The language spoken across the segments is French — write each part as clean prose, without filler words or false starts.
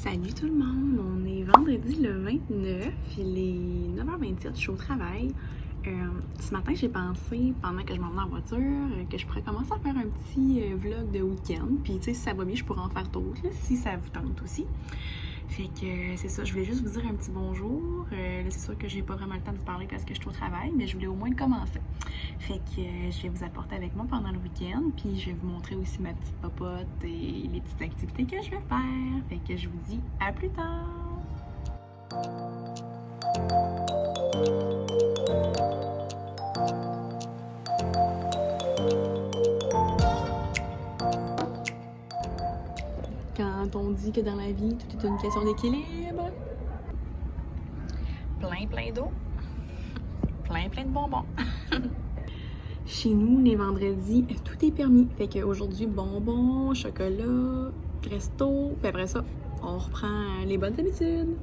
Salut tout le monde, on est vendredi le 29, il est 9h27, je suis au travail. Ce matin, j'ai pensé, pendant que je m'en venais en voiture, que je pourrais commencer à faire un petit vlog de week-end. Puis tu sais, si ça va bien, je pourrais en faire d'autres, si ça vous tente aussi. Fait que c'est ça, je voulais juste vous dire un petit bonjour. Là, c'est sûr que j'ai pas vraiment le temps de vous parler parce que je suis au travail, mais je voulais au moins commencer. Fait que je vais vous apporter avec moi pendant le week-end, puis je vais vous montrer aussi ma petite popote et les petites activités que je vais faire. Fait que je vous dis à plus tard! Quand on dit que dans la vie, tout est une question d'équilibre, plein d'eau, plein de bonbons. Chez nous, les vendredis, tout est permis. Fait qu'aujourd'hui, bonbons, chocolat, resto, puis après ça, on reprend les bonnes habitudes.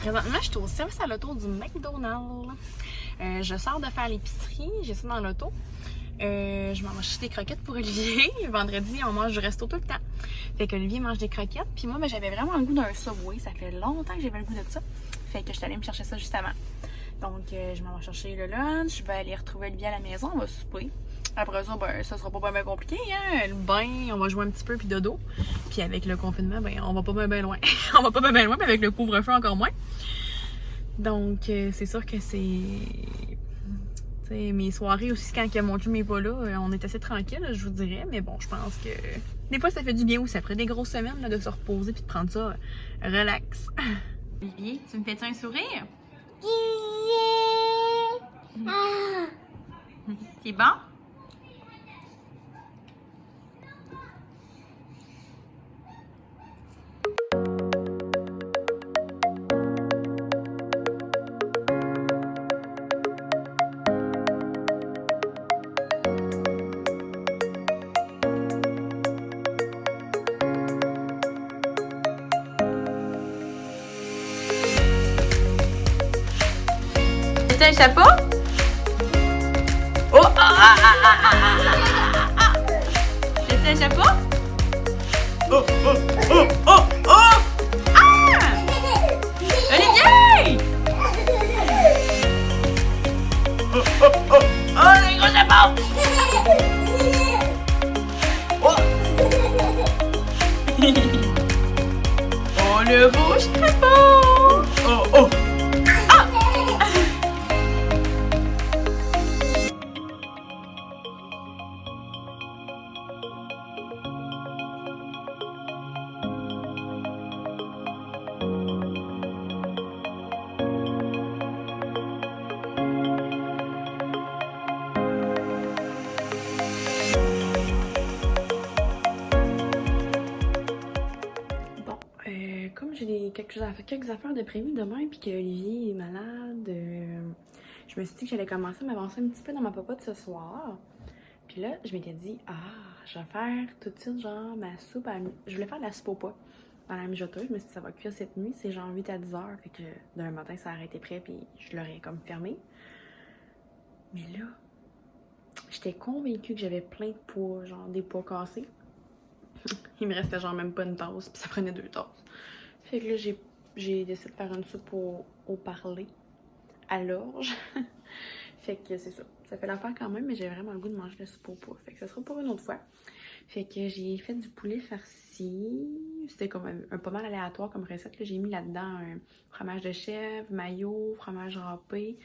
Présentement, je suis au service à l'auto du McDonald's. Je sors de faire l'épicerie, j'ai ça dans l'auto. Je m'en vais chercher des croquettes pour Olivier. Vendredi, on mange du resto tout le temps. Fait qu'Olivier mange des croquettes. Puis moi, j'avais vraiment le goût d'un Subway. Ça fait longtemps que j'avais le goût de ça. Fait que je suis allée me chercher ça juste avant. Donc, je m'en vais chercher le lunch. Je vais aller retrouver Olivier à la maison. On va souper. Après ça, ça sera pas bien compliqué, hein? Le bain, on va jouer un petit peu, puis dodo. Puis avec le confinement, on va pas bien loin. On va pas bien loin, puis avec le couvre-feu encore moins. Donc, c'est sûr que c'est... T'sais, mes soirées aussi, quand mon chum n'est pas là, on est assez tranquille, je vous dirais. Mais bon, je pense que des fois, ça fait du bien aussi, après des grosses semaines, là, de se reposer puis de prendre ça relax. Olivier, tu me fais-tu un sourire? C'est bon? C'est un chapeau? Oh! C'est un chapeau? Oh! Ah! Olivier! Oh, le gros chapeau! Oh! Oh, le beau chapeau! Oh! Comme j'ai quelques affaires de prévues demain puis que Olivier est malade, je me suis dit que j'allais commencer à m'avancer un petit peu dans ma popote ce soir. Puis là, je m'étais dit, je vais faire tout de suite genre ma soupe je voulais faire de la soupe au pois dans la mijoteuse. Je me suis dit, ça va cuire cette nuit, c'est genre 8 à 10 heures. Fait que demain matin, ça aurait été prêt puis je l'aurais comme fermé. Mais là, j'étais convaincue que j'avais plein de pois, genre des pois cassés. Il me restait genre même pas une tasse, puis ça prenait 2 tasses. Fait que là, j'ai décidé de faire une soupe au parler, à l'orge. Fait que c'est ça. Ça fait l'affaire quand même, mais j'ai vraiment le goût de manger de la soupe au pois. Fait que ça sera pour une autre fois. Fait que j'ai fait du poulet farci. C'était comme un pas mal aléatoire comme recette. J'ai mis là-dedans un fromage de chèvre, mayo, fromage râpé,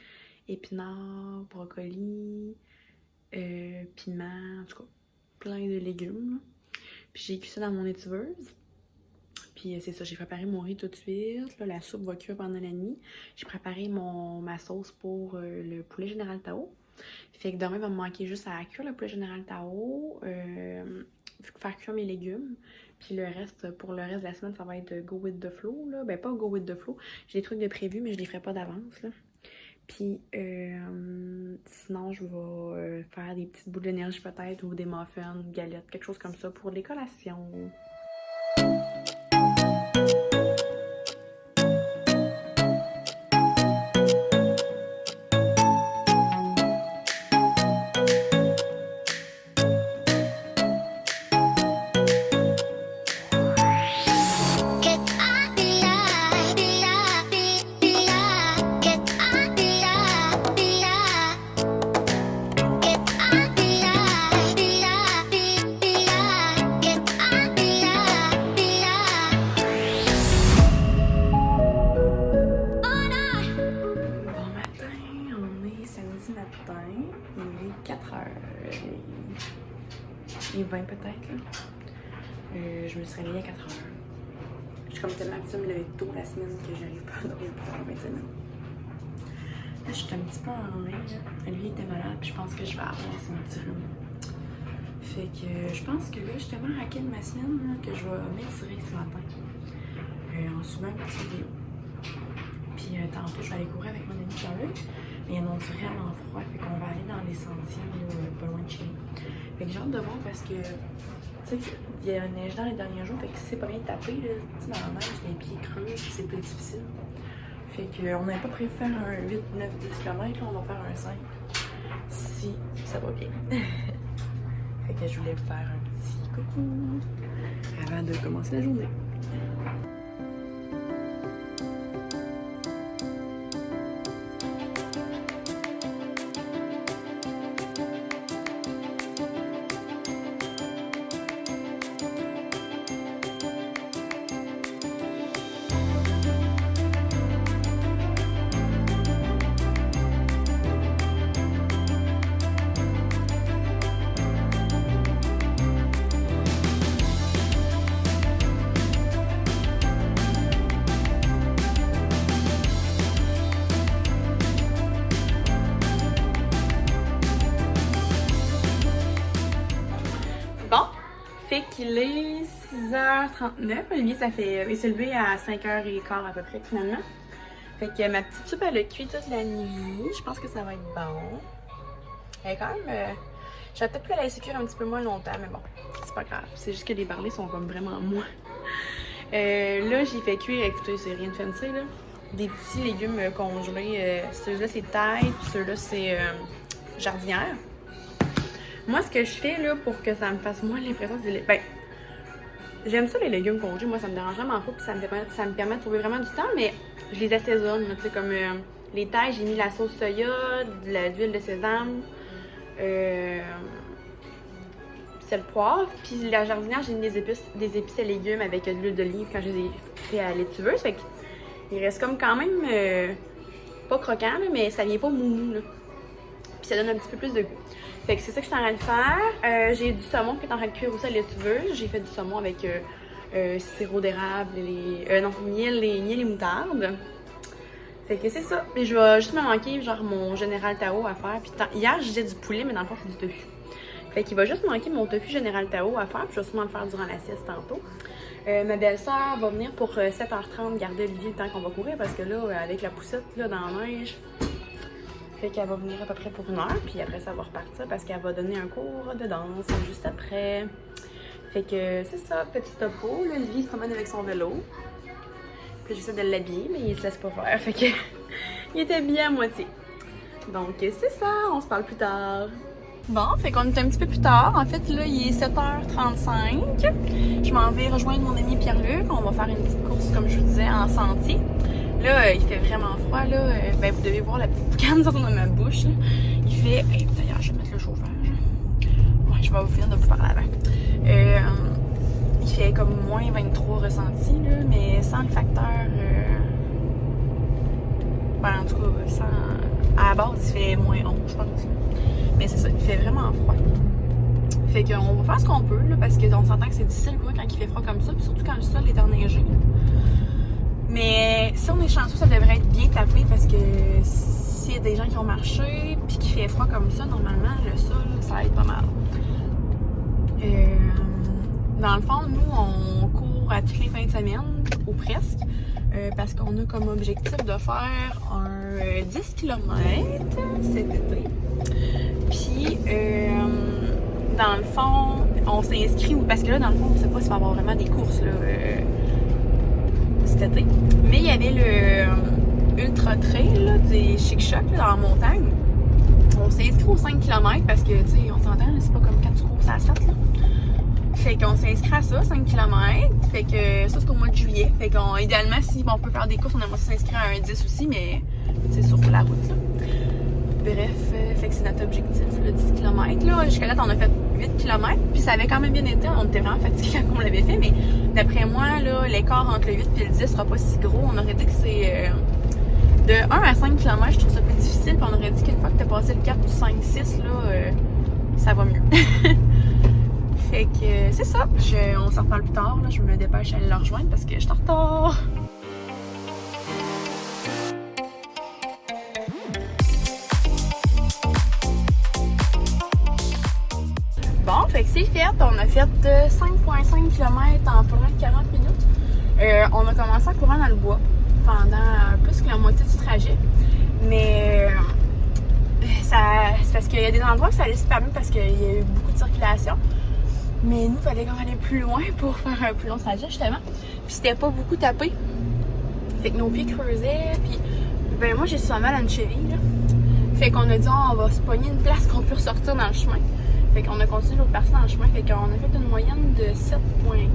épinards, brocoli, piment, en tout cas, plein de légumes. Là. Puis j'ai cuit ça dans mon étiveuse. Puis c'est ça, j'ai préparé mon riz tout de suite. Là, la soupe va cuire pendant la nuit. J'ai préparé ma sauce pour le poulet Général Tao. Fait que demain, il va me manquer juste à cuire le poulet Général Tao, faire cuire mes légumes. Puis le reste, pour le reste de la semaine, ça va être go with the flow. Là. Ben pas go with the flow. J'ai des trucs de prévu, mais je les ferai pas d'avance. Puis sinon, je vais faire des petites boules d'énergie peut-être ou des muffins, galettes, quelque chose comme ça pour les collations. Il est 4h. Il est 20 peut-être. Je me suis réveillée à 4h. Je suis comme tellement habituée de me lever tôt la semaine que j'arrive pas à dormir pour la fin de semaine. Là, je suis un petit peu en main. Lui était malade, puis je pense que je vais avoir son petit rhume. Fait que je pense que là, je suis tellement raquée de ma semaine là, que je vais m'étirer ce matin. En suivant une petite vidéo. Puis tantôt, je vais aller courir avec mon ami Charlotte. Mais il annonce vraiment froid, fait qu'on va aller dans les sentiers là, pas loin de chez nous. Fait que j'ai hâte de voir parce que, tu sais, il y a neige dans les derniers jours, fait que si c'est pas bien tapé, là, tu sais, dans la neige, les pieds creux, c'est plus difficile. Fait qu'on n'avait pas prévu faire un 8, 9, 10 km, là, on va faire un 5. Si ça va bien. Fait que je voulais vous faire un petit coucou avant de commencer la journée. Fait qu'il est 6h39. Olivier, il s'est levé à 5h15 à peu près finalement. Fait que ma petite soupe, elle a cuit toute la nuit. Je pense que ça va être bon. Elle est quand même... J'aurais peut-être pu la laisser cuire un petit peu moins longtemps, mais bon, c'est pas grave. C'est juste que les barlets sont comme vraiment moins. Là, j'ai fait cuire, écoutez, c'est rien de fancy, là. Des petits légumes congelés. Ceux-là, c'est taille, puis ceux-là, c'est jardinière. Moi, ce que je fais là pour que ça me fasse moins l'impression, c'est... Ben, j'aime ça les légumes congelés, moi ça me dérange vraiment pas, puis ça me permet de trouver vraiment du temps, mais je les assaisonne, tu sais, comme les tailles, j'ai mis la sauce soya, de l'huile de sésame, sel, poivre, puis la jardinière, j'ai mis des épices à légumes avec de l'huile d'olive quand je les ai fait à l'étuveuse, fait qu'il reste comme quand même pas croquant, là, mais ça vient pas mou, là. Puis ça donne un petit peu plus de goût. Fait que c'est ça que je suis en train de faire. J'ai du saumon qui est en train de cuire aussi à l'étuveuse. J'ai fait du saumon avec sirop d'érable, miel et moutarde. Fait que c'est ça. Et je vais juste me manquer genre mon Général Tao à faire. Puis hier, j'ai du poulet, mais dans le fond, c'est du tofu. Fait qu'il va juste manquer mon tofu Général Tao à faire. Puis je vais sûrement le faire durant la sieste tantôt. Ma belle-sœur va venir pour 7h30 garder Olivier le temps qu'on va courir. Parce que là, avec la poussette là, dans la neige... Fait qu'elle va venir à peu près pour 1 heure, puis après ça va repartir parce qu'elle va donner un cours de danse juste après. Fait que c'est ça, petit topo. Là, lui, il se promène avec son vélo. Puis j'essaie de l'habiller, mais il se laisse pas faire. Fait que il était bien à moitié. Donc c'est ça, on se parle plus tard. Bon, fait qu'on est un petit peu plus tard. En fait, là, il est 7h35. Je m'en vais rejoindre mon ami Pierre-Luc. On va faire une petite course, comme je vous disais, en sentier. Là, il fait vraiment froid, là. Ben, vous devez voir la petite boucane sortir de ma bouche, là. Il fait... D'ailleurs, je vais mettre le chauffage. Ouais, je vais vous finir de vous parler avant. Il fait comme moins 23 ressenti, là, mais sans le facteur... Ben, en tout cas, sans... À la base, il fait moins 11, je pense. Mais c'est ça, il fait vraiment froid. Fait qu'on va faire ce qu'on peut, là, parce qu'on s'entend que c'est difficile, quoi, quand il fait froid comme ça, puis surtout quand le sol est enneigé. Mais si on est chanceux, ça devrait être bien tapé parce que s'il y a des gens qui ont marché puis qu'il fait froid comme ça, normalement, le sol, ça va être pas mal. Dans le fond, nous, on court à toutes les fins de semaine, ou presque. parce qu'on a comme objectif de faire un 10 km cet été. Puis, dans le fond, on s'inscrit, parce que là, dans le fond, on ne sait pas s'il va y avoir vraiment des courses là, cet été. Mais il y avait le Ultra Trail là, des Chic-Chocs dans la montagne. On s'est inscrit aux 5 km parce que, tu sais, on s'entend, c'est pas comme quand tu cours à l'asphalte, là. Fait qu'on s'est inscrit à ça, 5 km. Fait que ça, c'est au mois de juillet. Fait qu'on, idéalement, si on peut faire des courses, on aimerait s'inscrire à un 10 aussi, mais c'est sur la route, là. Bref, fait que c'est notre objectif, le 10 km. Là, jusqu'à là, on a fait 8 km, puis ça avait quand même bien été. On était vraiment fatigués quand on l'avait fait, mais d'après moi, là, l'écart entre le 8 et le 10 sera pas si gros. On aurait dit que c'est de 1 à 5 km, je trouve ça plus difficile. Puis on aurait dit qu'une fois que t'as passé le 4 ou 5, 6, là, ça va mieux. Fait que c'est ça. On s'en reparle plus tard. Là. Je me dépêche d'aller le rejoindre parce que je suis en retard. Bon, fait que c'est fait. On a fait 5,5 km en pas loin de 40 minutes. On a commencé en courant dans le bois pendant plus que la moitié du trajet. Mais c'est parce qu'il y a des endroits où ça allait super bien parce qu'il y a eu beaucoup de circulation. Mais nous, il fallait quand même aller plus loin pour faire un plus long trajet, justement. Puis c'était pas beaucoup tapé. Fait que nos pieds creusaient. Puis, ben moi, j'ai souvent mal à une cheville, là. Fait qu'on a dit, on va se pogner une place qu'on peut ressortir dans le chemin. Fait qu'on a continué l'autre partie dans le chemin. Fait qu'on a fait une moyenne de 7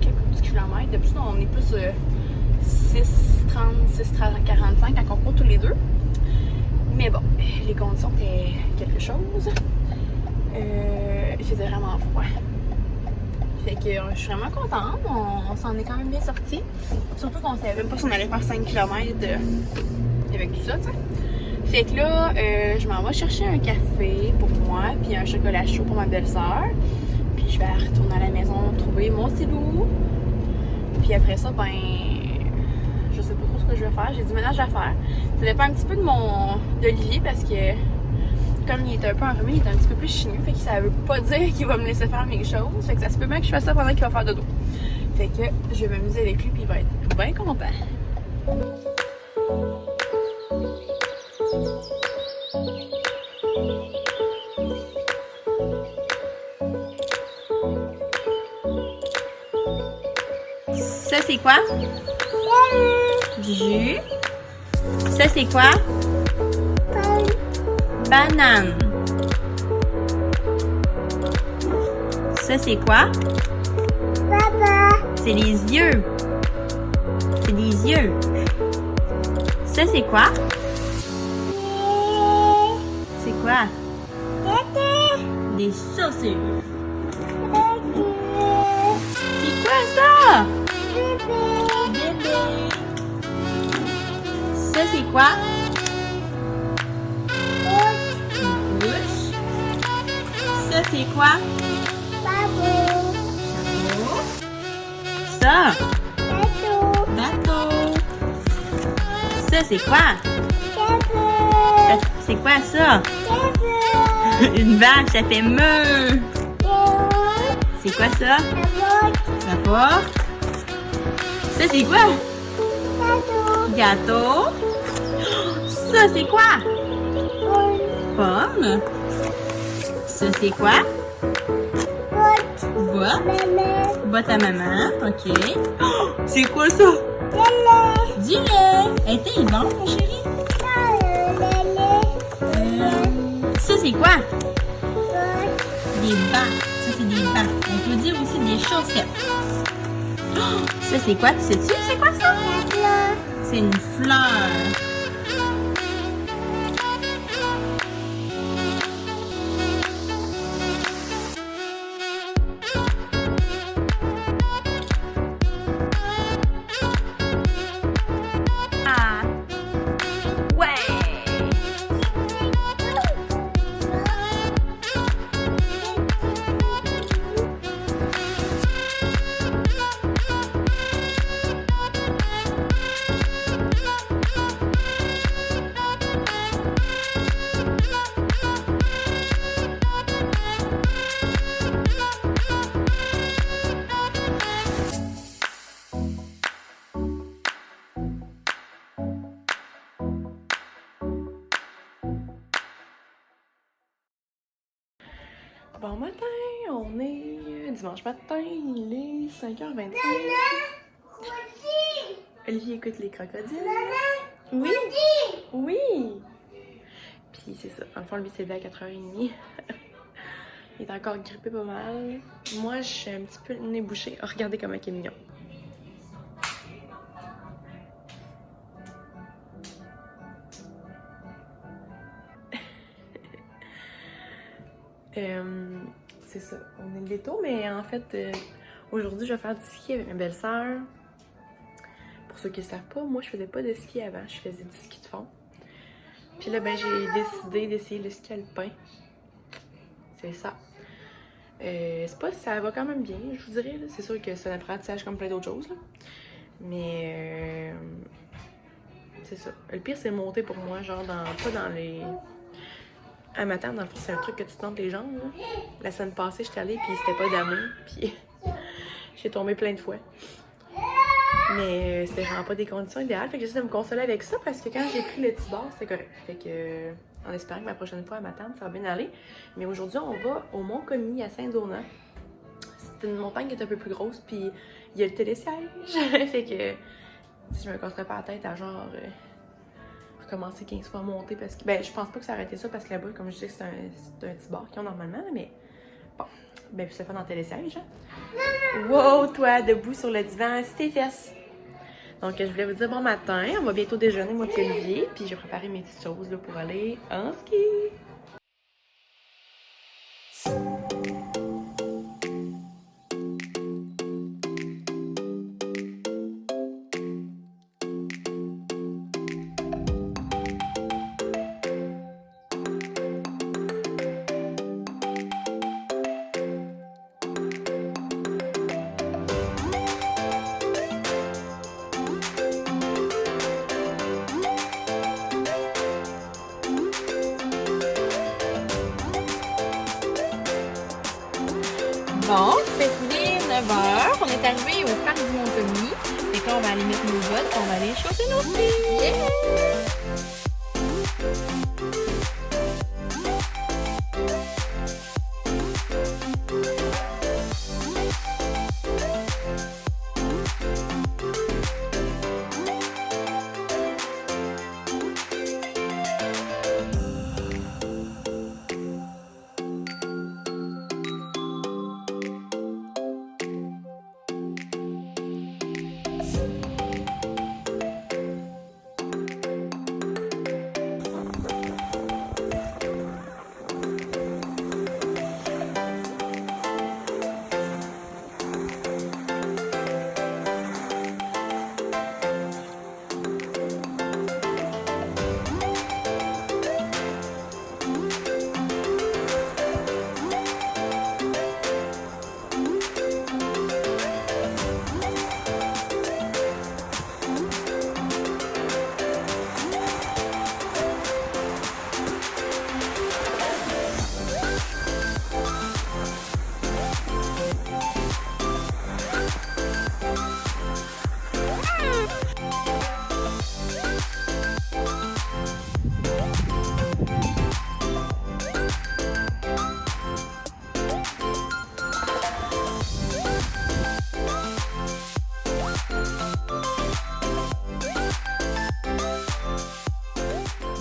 quelques kilomètres. De plus, on est plus 6,30, 6,45 quand on court tous les deux. Mais bon, les conditions étaient quelque chose. Il faisait vraiment froid. Fait que je suis vraiment contente, on s'en est quand même bien sortis. Surtout qu'on savait même pas si on allait faire 5 km avec tout ça, tu sais. Fait que là, je m'en vais chercher un café pour moi, puis un chocolat chaud pour ma belle-sœur. Puis je vais retourner à la maison trouver mon stylo. Puis après ça, ben, je sais pas trop ce que je vais faire. J'ai du ménage à faire. Ça dépend un petit peu d'Olivier parce que comme il est un peu enrhumé, il est un petit peu plus chineux, fait que ça veut pas dire qu'il va me laisser faire mes choses. Fait que ça se peut bien que je fasse ça pendant qu'il va faire dodo. Fait que je vais m'amuser avec lui puis il va être bien content. Ça c'est quoi? Du jus. Ça c'est quoi? Banane. Ça, c'est quoi? Papa. C'est les yeux. C'est des yeux. Ça, c'est quoi? C'est quoi? Des chaussures. C'est quoi ça? Bébé. Ça, c'est quoi? Ça, c'est quoi? Chapeau. Ça? Bateau. Ça, c'est quoi? C'est quoi ça? Une vache, ça fait meuh. C'est quoi ça? La porte. Ça, c'est quoi? Gâteau. Ça, c'est quoi? Pomme. Ça, c'est quoi? Botte. Botte à maman. OK. Oh, c'est quoi ça? Du lait. Était bon, mon chéri? Ça, c'est quoi? Des bas. Ça, c'est des bas. On peut dire aussi des chaussettes. Oh, ça, c'est quoi? Tu sais-tu? C'est quoi ça? C'est une fleur. on est dimanche matin, il est 5h25. Olivier écoute les crocodiles. Oui! Oui! Puis c'est ça, dans le fond, lui, c'est levé à 4h30. Il est encore grippé pas mal. Moi, je suis un petit peu le nez bouché. Oh, regardez comment il est mignon. C'est ça, on est levé tôt, mais en fait, aujourd'hui, je vais faire du ski avec ma belle-sœur. Pour ceux qui ne savent pas, moi, je faisais pas de ski avant, je faisais du ski de fond. Puis là, ben, j'ai décidé d'essayer le ski alpin. C'est ça. C'est pas, ça va quand même bien, je vous dirais. C'est sûr que c'est un apprentissage comme plein d'autres choses. Là. Mais c'est ça. Le pire, c'est monter pour moi, genre, pas dans les... À matin, dans le fond, c'est un truc que tu te tentes les jambes. Là. La semaine passée, j'étais allée, puis c'était pas d'amour. Puis j'ai tombé plein de fois. Mais c'était vraiment pas des conditions idéales. Fait que j'essaie de me consoler avec ça parce que quand j'ai pris le petit bord, c'était correct. Fait que, en espérant que la prochaine fois à ma tante, ça va bien aller. Mais aujourd'hui, on va au Mont-Commis à Saint-Donat. C'est une montagne qui est un peu plus grosse, puis il y a le télésiège. Fait que si je me casserais pas la tête à genre recommencer 15 fois à monter parce que. Ben, je pense pas que ça aurait été ça parce que là-bas, comme je disais, c'est un petit bord qu'ils ont normalement, mais bon. Ben, puis c'est fait dans le télésiège. Hein? Wow, toi, debout sur le divan, assis tes fesses. Donc, je voulais vous dire bon matin. On va bientôt déjeuner, moi et Olivier. Puis, je vais préparer mes petites choses là, pour aller en ski. Bon, c'est 9h. On est arrivé au parc du Mont-Commis. Et là, on va aller mettre nos bottes, on va aller chausser nos skis. Yeah!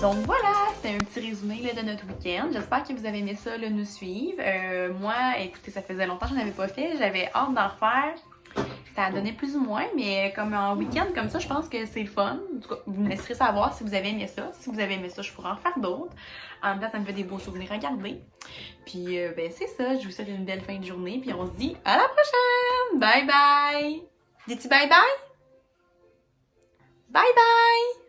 Donc voilà, c'était un petit résumé là, de notre week-end. J'espère que vous avez aimé ça, là, nous suivre. Moi, écoutez, ça faisait longtemps que je n'avais pas fait. J'avais hâte d'en refaire. Ça a donné plus ou moins, mais comme en week-end comme ça, je pense que c'est le fun. En tout cas, vous me laisserez savoir si vous avez aimé ça. Si vous avez aimé ça, je pourrais en faire d'autres. En même temps, ça me fait des beaux souvenirs à garder. Puis, ben c'est ça. Je vous souhaite une belle fin de journée. Puis on se dit à la prochaine! Bye bye! Dis-tu bye bye? Bye bye!